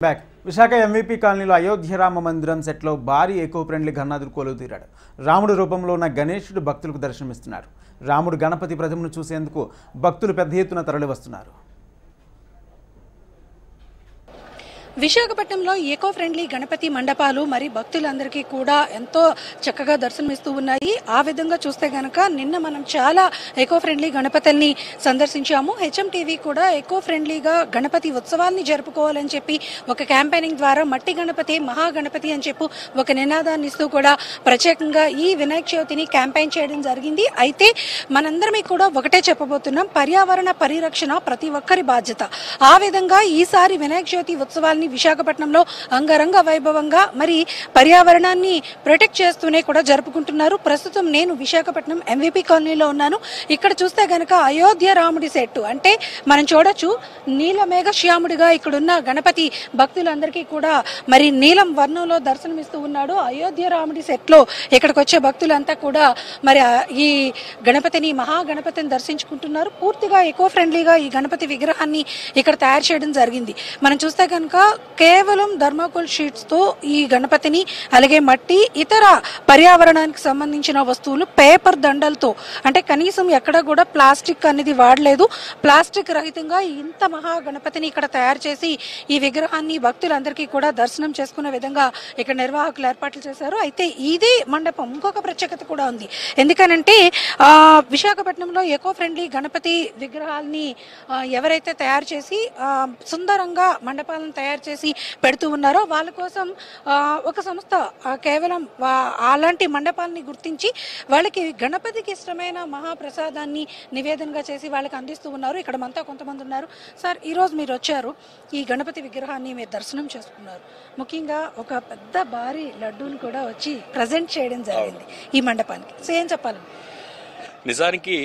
Back Visakha MVP కాలనీలో అయోధ్య రామ మందిరం సెట్లో భారీ ఎకో ఫ్రెండ్లీ గన్నాథుడు కొలువు తీరాడు. రాముడు రూపంలో ఉన్న గణేశుడు భక్తులకు దర్శనమిస్తున్నాడు. రాముడు గణపతి ప్రతిమను చూసేందుకు భక్తులు పెద్ద ఎత్తున తరలి వస్తున్నారు. విశాఖపట్నంలో ఈకో ఫ్రెండ్లీ గణపతి మండపాలు మరి భక్తులందరికీ కూడా ఎంతో చక్కగా దర్శనమిస్తూ ఉన్నాయి. ఆ విధంగా చూస్తే గనక నిన్న మనం చాలా ఎకో ఫ్రెండ్లీ గణపతుల్ని సందర్శించాము. హెచ్ఎంటీవీ కూడా ఎకో ఫ్రెండ్లీగా గణపతి ఉత్సవాల్ని జరుపుకోవాలని చెప్పి ఒక క్యాంపెయినింగ్ ద్వారా మట్టి గణపతి మహాగణపతి అని చెప్పి ఒక నినాదాన్ని ఇస్తూ కూడా ప్రత్యేకంగా ఈ వినాయక చవితిని క్యాంపెయిన్ చేయడం జరిగింది. అయితే మనందరమీ కూడా ఒకటే చెప్పబోతున్నాం, పర్యావరణ పరిరక్షణ ప్రతి ఒక్కరి బాధ్యత. ఆ విధంగా ఈసారి వినాయక చవితి ఉత్సవాల్ని విశాఖపట్నంలో అంగరంగ వైభవంగా మరి పర్యావరణాన్ని ప్రొటెక్ట్ చేస్తూనే కూడా జరుపుకుంటున్నారు. ప్రస్తుతం నేను విశాఖపట్నం ఎంవీపీ కాలనీలో ఉన్నాను. ఇక్కడ చూస్తే గనక అయోధ్య రాముడి సెట్ అంటే మనం చూడొచ్చు, నీలమేఘ శ్యాముడిగా ఇక్కడున్న గణపతి భక్తులందరికీ కూడా మరి నీలం వర్ణంలో దర్శనమిస్తూ ఉన్నాడు. అయోధ్య రాముడి సెట్ లో ఇక్కడికి వచ్చే భక్తులంతా కూడా మరి ఈ గణపతిని మహాగణపతిని దర్శించుకుంటున్నారు. పూర్తిగా ఎకో ఫ్రెండ్లీగా ఈ గణపతి విగ్రహాన్ని ఇక్కడ తయారు చేయడం జరిగింది. మనం చూస్తే కనుక కేవలం థర్మాకోల్ షీట్స్ తో ఈ గణపతిని, అలాగే మట్టి, ఇతర పర్యావరణానికి సంబంధించిన వస్తువులు పేపర్ దండలతో, అంటే కనీసం ఎక్కడ కూడా ప్లాస్టిక్ అనేది వాడలేదు. ప్లాస్టిక్ రహితంగా ఇంత మహా గణపతిని ఇక్కడ తయారు చేసి ఈ విగ్రహాన్ని భక్తులందరికీ కూడా దర్శనం చేసుకునే విధంగా ఇక్కడ నిర్వాహకులు ఏర్పాట్లు చేశారు. అయితే ఇదే మండపం ఇంకొక ప్రత్యేకత కూడా ఉంది. ఎందుకనంటే విశాఖపట్నంలో ఎకో ఫ్రెండ్లీ గణపతి విగ్రహాలని ఎవరైతే తయారు చేసి సుందరంగా మండపాలను తయారు చేసి పెడుతూ ఉన్నారో వాళ్ళ కోసం ఒక సంస్థ కేవలం అలాంటి మండపాలని గుర్తించి వాళ్ళకి గణపతికి ఇష్టమైన మహాప్రసాదాన్ని నివేదనగా చేసి వాళ్ళకి అందిస్తూ ఉన్నారు. ఇక్కడ మనతో కొంతమంది ఉన్నారు. సార్, ఈరోజు మీరు వచ్చారు, ఈ గణపతి విగ్రహాన్ని మీరు దర్శనం చేసుకున్నారు. ముఖ్యంగా ఒక పెద్ద భారీ లడ్డూని కూడా వచ్చి ప్రజెంట్ చేయడం జరిగింది ఈ మండపానికి. సో ఏం చెప్పాలి? నిజానికి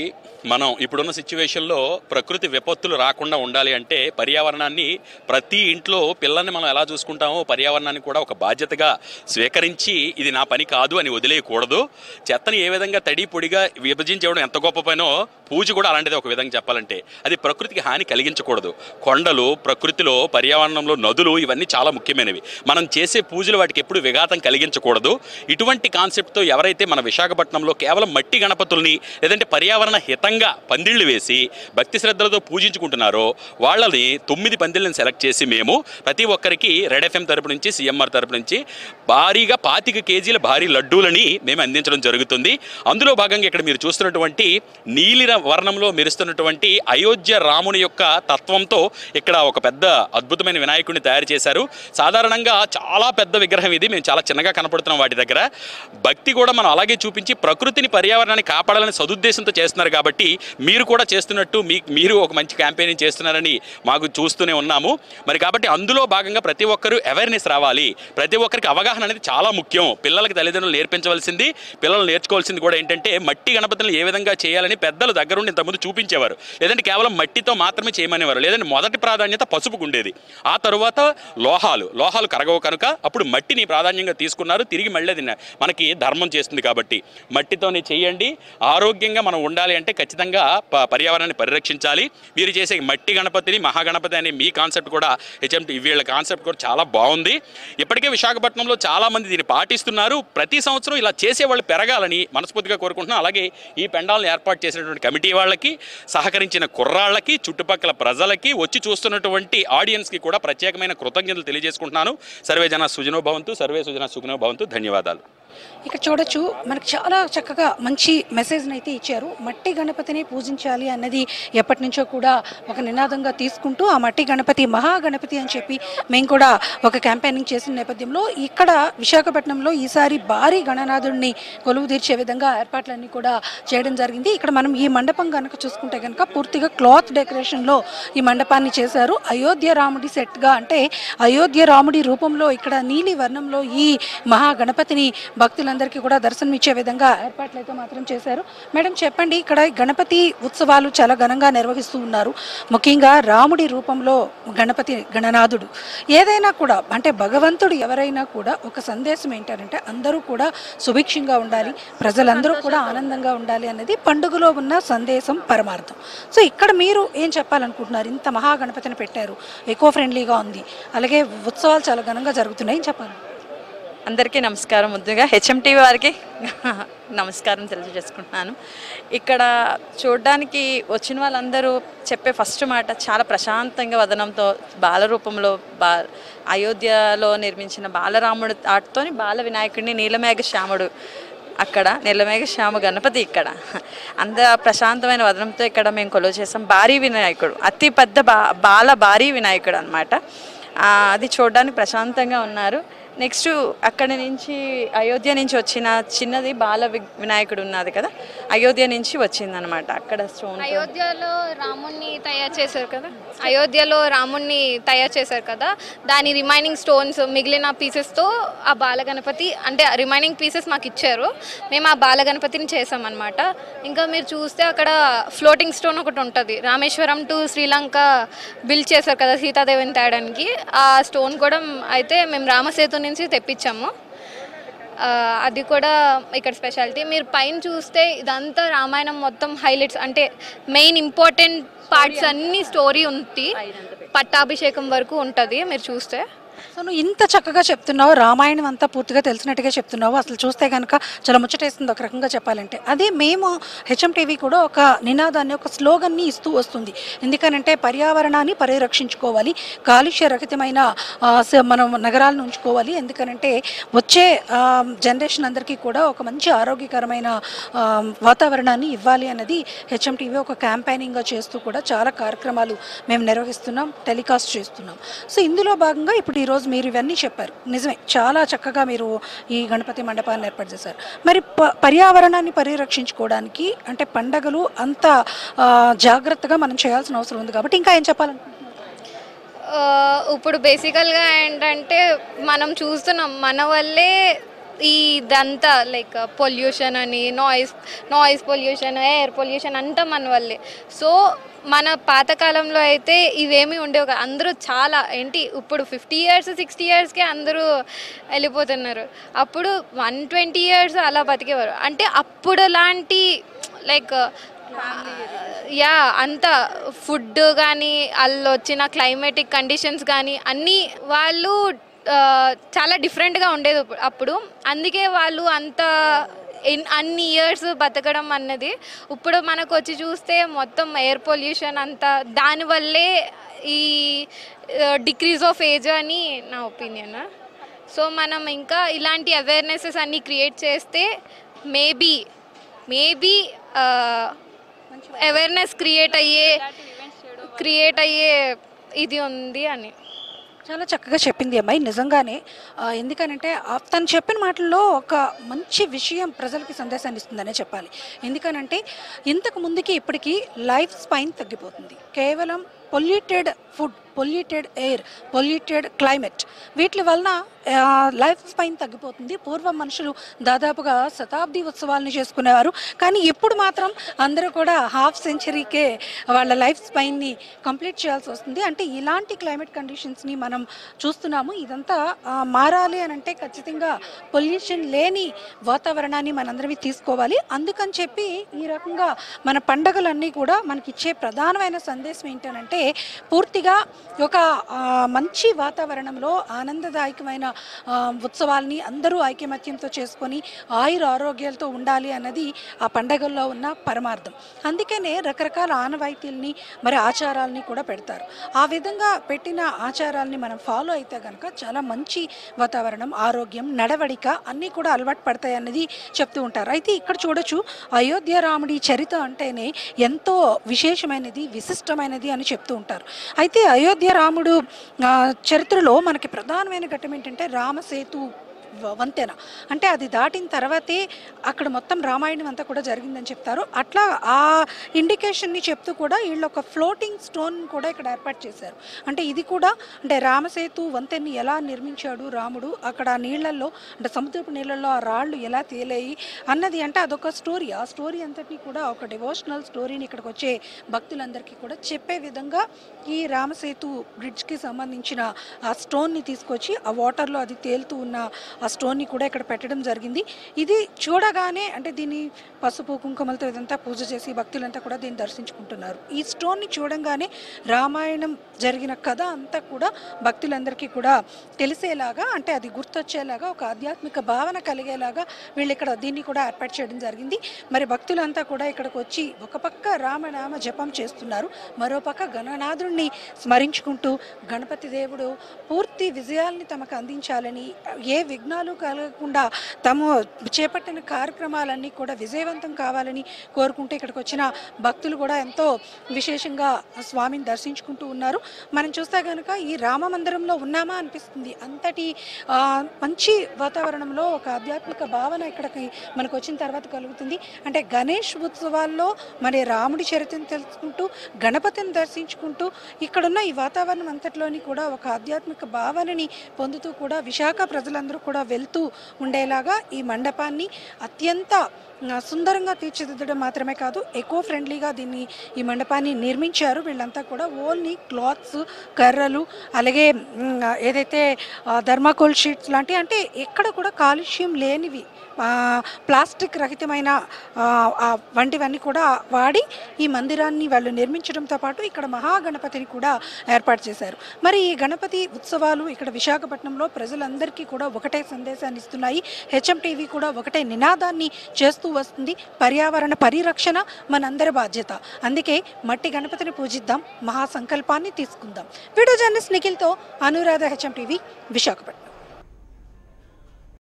మనం ఇప్పుడున్న సిచ్యువేషన్లో ప్రకృతి విపత్తులు రాకుండా ఉండాలి అంటే పర్యావరణాన్ని, ప్రతి ఇంట్లో పిల్లల్ని మనం ఎలా చూసుకుంటామో పర్యావరణాన్ని కూడా ఒక బాధ్యతగా స్వీకరించి ఇది నా పని కాదు అని వదిలేయకూడదు. చెత్తని ఏ విధంగా తడి పొడిగా విభజించడం ఎంత గొప్ప పనో పూజ కూడా అలాంటిది. ఒక విధంగా చెప్పాలంటే అది ప్రకృతికి హాని కలిగించకూడదు. కొండలు, ప్రకృతిలో, పర్యావరణంలో నదులు ఇవన్నీ చాలా ముఖ్యమైనవి. మనం చేసే పూజలు వాటికి ఎప్పుడు విఘాతం కలిగించకూడదు. ఇటువంటి కాన్సెప్ట్తో ఎవరైతే మన విశాఖపట్నంలో కేవలం మట్టి గణపతుల్ని లేదంటే పర్యావరణ హితంగా పందిళ్లు వేసి భక్తి శ్రద్ధలతో పూజించుకుంటున్నారో వాళ్ళని 9 పందిళ్ళని సెలెక్ట్ చేసి మేము ప్రతి ఒక్కరికి రెడ్ ఎఫ్ఎం తరపు నుంచి, సిఎంఆర్ తరపు నుంచి భారీగా 25 కేజీల భారీ లడ్డూలని మేము అందించడం జరుగుతుంది. అందులో భాగంగా ఇక్కడ మీరు చూస్తున్నటువంటి నీలి వర్ణంలో మెరుస్తున్నటువంటి అయోధ్య రాముని యొక్క తత్వంతో ఇక్కడ ఒక పెద్ద అద్భుతమైన వినాయకుడిని తయారు చేశారు. సాధారణంగా చాలా పెద్ద విగ్రహం ఇది, మేము చాలా చిన్నగా కనపడుతున్నాం వాటి దగ్గర. భక్తి కూడా మనం అలాగే చూపించి ప్రకృతిని, పర్యావరణాన్ని కాపాడాలని సదుద్దేశంతో చేస్తున్నారు. కాబట్టి మీరు కూడా చేస్తున్నట్టు మీరు ఒక మంచి క్యాంపెయినింగ్ చేస్తున్నారని మాకు చూస్తూనే ఉన్నాము. మరి కాబట్టి అందులో భాగంగా ప్రతి ఒక్కరూ అవేర్నెస్ రావాలి. ప్రతి ఒక్కరికి అవగాహన అనేది చాలా ముఖ్యం. పిల్లలకి తల్లిదండ్రులు నేర్పించవలసింది, పిల్లలు నేర్చుకోవాల్సింది కూడా ఏంటంటే మట్టి గణపతులను ఏ విధంగా చేయాలని పెద్దలు దగ్గరుండి ఇంతకుముందు చూపించేవారు. లేదంటే కేవలం మట్టితో మాత్రమే చేయమనేవారు. లేదంటే మొదటి ప్రాధాన్యత పసుపుకు ఉండేది. ఆ తరువాత లోహాలు కరగవు కనుక అప్పుడు మట్టిని ప్రాధాన్యంగా తీసుకున్నారు. తిరిగి మళ్ళీ మనకి ధర్మం చేస్తుంది. కాబట్టి మట్టితోనే చేయండి. ఆరోగ్యంగా మనం ఉండాలి అంటే ఖచ్చితంగా పర్యావరణాన్ని పరిరక్షించాలి. మీరు చేసే మట్టి గణపతిని మహాగణపతి అనే మీ కాన్సెప్ట్ కూడా హెచ్ఎంటీ వీళ్ళ కాన్సెప్ట్ కూడా చాలా బాగుంది. ఇప్పటికే విశాఖపట్నంలో చాలా మంది దీన్ని పాటిస్తున్నారు. ప్రతి సంవత్సరం ఇలా చేసేవాళ్ళు పెరగాలని మనస్ఫూర్తిగా కోరుకుంటున్నాం. అలాగే ఈ పెండాలను ఏర్పాటు చేసినటువంటి కమిటీ వాళ్ళకి, సహకరించిన కుర్రాళ్ళకి, చుట్టుపక్కల ప్రజలకి, వచ్చి చూస్తున్నటువంటి ఆడియన్స్కి కూడా ప్రత్యేకమైన కృతజ్ఞతలు తెలియజేసుకుంటున్నాను. సర్వే జన సుజనో భవంతు, సర్వే సుజన సుఖనో భవంతు. ధన్యవాదాలు. ఇక్కడ చూడొచ్చు, మనకు చాలా చక్కగా మంచి మెసేజ్ని అయితే ఇచ్చారు. మట్టి గణపతిని పూజించాలి అన్నది ఎప్పటి నుంచో కూడా ఒక నినాదంగా తీసుకుంటూ ఆ మట్టి గణపతి మహాగణపతి అని చెప్పి మేము కూడా ఒక క్యాంపెయినింగ్ చేసిన నేపథ్యంలో ఇక్కడ విశాఖపట్నంలో ఈసారి భారీ గణనాథుడిని కొలువు తీర్చే విధంగా ఏర్పాట్లన్నీ కూడా చేయడం జరిగింది. ఇక్కడ మనం ఈ మండపం కనుక చూసుకుంటే కనుక పూర్తిగా క్లాత్ డెకరేషన్లో ఈ మండపాన్ని చేశారు. అయోధ్య రాముడి సెట్గా, అంటే అయోధ్య రాముడి రూపంలో ఇక్కడ నీలి వర్ణంలో ఈ మహాగణపతిని భక్తులందరికీ కూడా దర్శనం ఇచ్చే విధంగా ఏర్పాట్లు అయితే మాత్రం చేశారు. మేడం చెప్పండి, ఇక్కడ గణపతి ఉత్సవాలు చాలా ఘనంగా నిర్వహిస్తూ ఉన్నారు. ముఖ్యంగా రాముడి రూపంలో గణపతి గణనాథుడు ఏదైనా కూడా అంటే భగవంతుడు ఎవరైనా కూడా ఒక సందేశం ఏంటంటే అందరూ కూడా సుభిక్షంగా ఉండాలి, ప్రజలందరూ కూడా ఆనందంగా ఉండాలి అనేది పండుగలో ఉన్న సందేశం పరమార్థం. సో ఇక్కడ మీరు ఏం చెప్పాలనుకుంటున్నారు? ఇంత మహాగణపతిని పెట్టారు, ఎకో ఫ్రెండ్లీగా ఉంది, అలాగే ఉత్సవాలు చాలా ఘనంగా జరుగుతున్నాయి, ఏం చెప్పాలి? అందరికీ నమస్కారం. ముందుగా హెచ్ఎంటీవీ వారికి నమస్కారం తెలియజేసుకుంటున్నాను. ఇక్కడ చూడడానికి వచ్చిన వాళ్ళందరూ చెప్పే ఫస్ట్ మాట చాలా ప్రశాంతంగా వదనంతో బాలరూపంలో అయోధ్యలో నిర్మించిన బాలరాముడు ఆటతోని బాల వినాయకుడిని నీలమేఘ శ్యాముడు అక్కడ నీలమేఘ శ్యామ గణపతి ఇక్కడ అంత ప్రశాంతమైన వదనంతో ఇక్కడ మేము కొలువు చేసాం. భారీ వినాయకుడు, అతి పెద్ద భారీ వినాయకుడు అనమాట. అది చూడడానికి ప్రశాంతంగా ఉన్నారు. నెక్స్ట్ అక్కడి నుంచి అయోధ్య నుంచి వచ్చిన చిన్నది వినాయకుడు ఉన్నది కదా, అయోధ్య నుంచి వచ్చిందనమాట. అక్కడ స్టోన్ అయోధ్యలో రాముణ్ణి తయారు చేశారు కదా, దాని రిమైనింగ్ స్టోన్స్ మిగిలిన పీసెస్తో ఆ బాలగణపతి అంటే రిమైనింగ్ పీసెస్ మాకు ఇచ్చారు, మేము ఆ బాలగణపతిని చేసామన్నమాట. ఇంకా మీరు చూస్తే అక్కడ ఫ్లోటింగ్ స్టోన్ ఒకటి ఉంటుంది, రామేశ్వరం టు శ్రీలంక బిల్డ్ చేశారు కదా సీతాదేవిని తేయడానికి, ఆ స్టోన్ కూడా అయితే మేము రామసేతు నుంచి తెప్పించాము. అది కూడా ఇక్కడ స్పెషాలిటీ. మీరు పైన చూస్తే ఇదంతా రామాయణం మొత్తం హైలైట్స్ అంటే మెయిన్ ఇంపార్టెంట్ పార్ట్స్ అన్ని స్టోరీ ఉంది, పట్టాభిషేకం వరకు ఉంటుంది మీరు చూస్తే. సో నువ్వు ఇంత చక్కగా చెప్తున్నావు, రామాయణం అంతా పూర్తిగా తెలిసినట్టుగా చెప్తున్నావు, అసలు చూస్తే కనుక చాలా ముచ్చటేస్తుంది ఒక రకంగా చెప్పాలంటే. అదే మేము హెచ్ఎం టీవీ కూడా ఒక నినాదాన్ని, ఒక స్లోగన్ని ఇస్తూ వస్తుంది. ఎందుకనంటే పర్యావరణాన్ని పరిరక్షించుకోవాలి, కాలుష్య రహితమైన మనం నగరాలను ఉంచుకోవాలి, ఎందుకనంటే వచ్చే జనరేషన్ అందరికీ కూడా ఒక మంచి ఆరోగ్యకరమైన వాతావరణాన్ని ఇవ్వాలి అన్నది హెచ్ఎం టీవీ ఒక క్యాంపెయినింగ్గా చేస్తూ కూడా చాలా కార్యక్రమాలు మేము నిర్వహిస్తున్నాం, టెలికాస్ట్ చేస్తున్నాం. సో ఇందులో భాగంగా ఇప్పుడు ఈరోజు మీరు ఇవన్నీ చెప్పారు, నిజమే చాలా చక్కగా మీరు ఈ గణపతి మండపాన్ని ఏర్పాటు చేశారు. మరి పర్యావరణాన్ని పరిరక్షించుకోవడానికి అంటే పండగలు అంత జాగ్రత్తగా మనం చేయాల్సిన అవసరం ఉంది కాబట్టి ఇంకా ఏం చెప్పాలనుకుంటున్నారు? ఇప్పుడు బేసికల్గా ఏంటంటే మనం చూస్తున్నాం మన వల్లే ఇదంతా లైక్ పొల్యూషన్ అని, నాయిస్ పొల్యూషన్, ఎయిర్ పొల్యూషన్ అంతా మన వల్లే. సో మన పాతకాలంలో అయితే ఇవేమీ ఉండేవి కాదు, అందరూ చాలా ఇప్పుడు 50 years 60 yearsకే అందరూ వెళ్ళిపోతున్నారు. అప్పుడు 120 years అలా బతికేవారు. అంటే అప్పుడు లాంటి లైక్ అంత ఫుడ్ కానీ వాళ్ళు వచ్చిన క్లైమేటిక్ కండిషన్స్ కానీ అన్నీ వాళ్ళు చాలా డిఫరెంట్గా ఉండేది అప్పుడు. అందుకే వాళ్ళు అంత అన్ని ఇయర్స్ బతకడం అన్నది. ఇప్పుడు మనకు వచ్చి చూస్తే మొత్తం ఎయిర్ పొల్యూషన్ అంతా దానివల్లే ఈ డిక్రీజ్ ఆఫ్ ఏజ్ అని నా ఒపీనియన్. సో మనం ఇంకా ఇలాంటి అవేర్నెసెస్ అన్నీ క్రియేట్ చేస్తే మేబీ అవేర్నెస్ క్రియేట్ అయ్యే ఇది ఉంది అని. చాలా చక్కగా చెప్పింది అమ్మాయి నిజంగానే. ఎందుకనంటే తను చెప్పిన మాటల్లో ఒక మంచి విషయం ప్రజలకి సందేశాన్ని ఇస్తుందనే చెప్పాలి. ఎందుకనంటే ఇంతకు ముందుకి ఇప్పటికీ లైఫ్ స్పాన్ తగ్గిపోతుంది. కేవలం polluted food, polluted air, polluted climate వీటి వలన లైఫ్ స్పాన్ తగ్గిపోతుంది. పూర్వం మనుషులు దాదాపుగా శతాబ్ది ఉత్సవాలను చేసుకునేవారు, కానీ ఇప్పుడు మాత్రం అందరూ కూడా హాఫ్ సెంచరీకే వాళ్ళ లైఫ్ స్పాన్ని కంప్లీట్ చేయాల్సి వస్తుంది. అంటే ఇలాంటి క్లైమేట్ కండిషన్స్ని మనం చూస్తున్నాము. ఇదంతా మారాలి అని అంటే ఖచ్చితంగా పొల్యూషన్ లేని వాతావరణాన్ని మనందరివి తీసుకోవాలి. అందుకని చెప్పి ఈ రకంగా మన పండగలన్నీ కూడా మనకిచ్చే ప్రధానమైన సందేశం ఏంటంటే పూర్తిగా ఒక మంచి వాతావరణంలో ఆనందదాయకమైన ఉత్సవాల్ని అందరూ ఐకమత్యంతో చేసుకొని ఆయుర ఆరోగ్యాలతో ఉండాలి అన్నది ఆ పండగల్లో ఉన్న పరమార్థం. అందుకనే రకరకాల ఆనవాయితీల్ని మరి ఆచారాలని కూడా పెడతారు. ఆ విధంగా పెట్టిన ఆచారాలని మనం ఫాలో అయితే కనుక చాలా మంచి వాతావరణం, ఆరోగ్యం, నడవడిక అన్నీ కూడా అలవాటు పడతాయి అన్నది చెప్తూ ఉంటారు. అయితే ఇక్కడ చూడొచ్చు, అయోధ్య రాముడి చరిత్ర అంటేనే ఎంతో విశేషమైనది, విశిష్టమైనది అని చెప్తూ ఉంటారు. అయితే అయోధ్య రాముడు చరిత్రలో మనకి ప్రధానమైన ఘట్టం ఏంటంటే రామసేతు వంతెన. అంటే అది దాటిన తర్వాతే అక్కడ మొత్తం రామాయణం అంతా కూడా జరిగిందని చెప్తారు. అట్లా ఆ ఇండికేషన్ని చెప్తూ కూడా వీళ్ళు ఒక ఫ్లోటింగ్ స్టోన్ కూడా ఇక్కడ ఏర్పాటు చేశారు. అంటే ఇది కూడా అంటే రామసేతు వంతెన్ని ఎలా నిర్మించాడు రాముడు, అక్కడ నీళ్ళల్లో అంటే సముద్రపు నీళ్ళల్లో ఆ రాళ్ళు ఎలా తేలేయి అన్నది అంటే అదొక స్టోరీ. ఆ స్టోరీ అంతటినీ కూడా ఒక డివోషనల్ స్టోరీని ఇక్కడికి వచ్చే భక్తులందరికీ కూడా చెప్పే విధంగా ఈ రామసేతు బ్రిడ్జ్కి సంబంధించిన ఆ స్టోన్ని తీసుకొచ్చి ఆ వాటర్లో అది తేలుతూ ఉన్న ఆ స్టోన్ని కూడా ఇక్కడ పెట్టడం జరిగింది. ఇది చూడగానే అంటే దీన్ని పసుపు కుంకుమలతో ఇదంతా పూజ చేసి భక్తులంతా కూడా దీన్ని దర్శించుకుంటున్నారు. ఈ స్టోన్ని చూడంగానే రామాయణం జరిగిన కథ అంతా కూడా భక్తులందరికీ కూడా తెలిసేలాగా అంటే అది గుర్తొచ్చేలాగా ఒక ఆధ్యాత్మిక భావన కలిగేలాగా వీళ్ళు ఇక్కడ దీన్ని కూడా ఏర్పాటు చేయడం జరిగింది. మరి భక్తులంతా కూడా ఇక్కడికి వచ్చి ఒక పక్క రామనామ జపం చేస్తున్నారు, మరోపక్క గణనాథుడిని స్మరించుకుంటూ గణపతి దేవుడు పూర్తి విజయాల్ని తమకు అందించాలని, ఏ విఘ్నాలు కలగకుండా తాము చేపట్టిన కార్యక్రమాలన్నీ కూడా విజయవంతం కావాలని కోరుకుంటూ ఇక్కడికి వచ్చిన భక్తులు కూడా ఎంతో విశేషంగా స్వామిని దర్శించుకుంటూ ఉన్నారు. మనం చూస్తే కనుక ఈ రామ మందిరంలో ఉన్నామా అనిపిస్తుంది. అంతటి మంచి వాతావరణంలో ఒక ఆధ్యాత్మిక భావన ఇక్కడికి మనకు వచ్చిన తర్వాత కలుగుతుంది. అంటే గణేష్ ఉత్సవాల్లో మరి రాముడి చరిత్రను తెలుసుకుంటూ గణపతిని దర్శించుకుంటూ ఇక్కడున్న ఈ వాతావరణం అంతట్లోని కూడా ఒక ఆధ్యాత్మిక భావనని పొందుతూ కూడా విశాఖ ప్రజలందరూ కూడా వెళ్తూ ఉండేలాగా ఈ మండపాన్ని అత్యంత సుందరంగా తీర్చిదిద్దడం మాత్రమే కాదు ఎకో ఫ్రెండ్లీగా ఈ మండపాన్ని నిర్మించారు. వీళ్ళంతా కూడా ఓన్లీ క్లాత్స్, కర్రలు, అలాగే ఏదైతే థర్మాకోల్ షీట్స్ లాంటివి అంటే ఎక్కడ కూడా కాలుష్యం లేనివి ప్లాస్టిక్ రహితమైన వంటివన్నీ కూడా వాడి ఈ మందిరాన్ని వాళ్ళు నిర్మించడంతో పాటు ఇక్కడ మహాగణపతిని కూడా ఏర్పాటు చేశారు. మరి ఈ గణపతి ఉత్సవాలు ఇక్కడ విశాఖపట్నంలో ప్రజలందరికీ కూడా ఒకటే సందేశాన్ని ఇస్తున్నాయి. హెచ్ఎం టీవీ కూడా ఒకటే నినాదాన్ని చేస్తూ వస్తుంది, పర్యావరణ పరిరక్షణ మనందరి బాధ్యత. అందుకే మట్టి గణపతిని పూజిద్దాం, మహాసంకల్పాన్ని తీసుకుందాం. వీడియో జర్నలిస్ట్ నిఖిల్తో అనురాధ, హెచ్ఎం టీవీ, విశాఖపట్నం.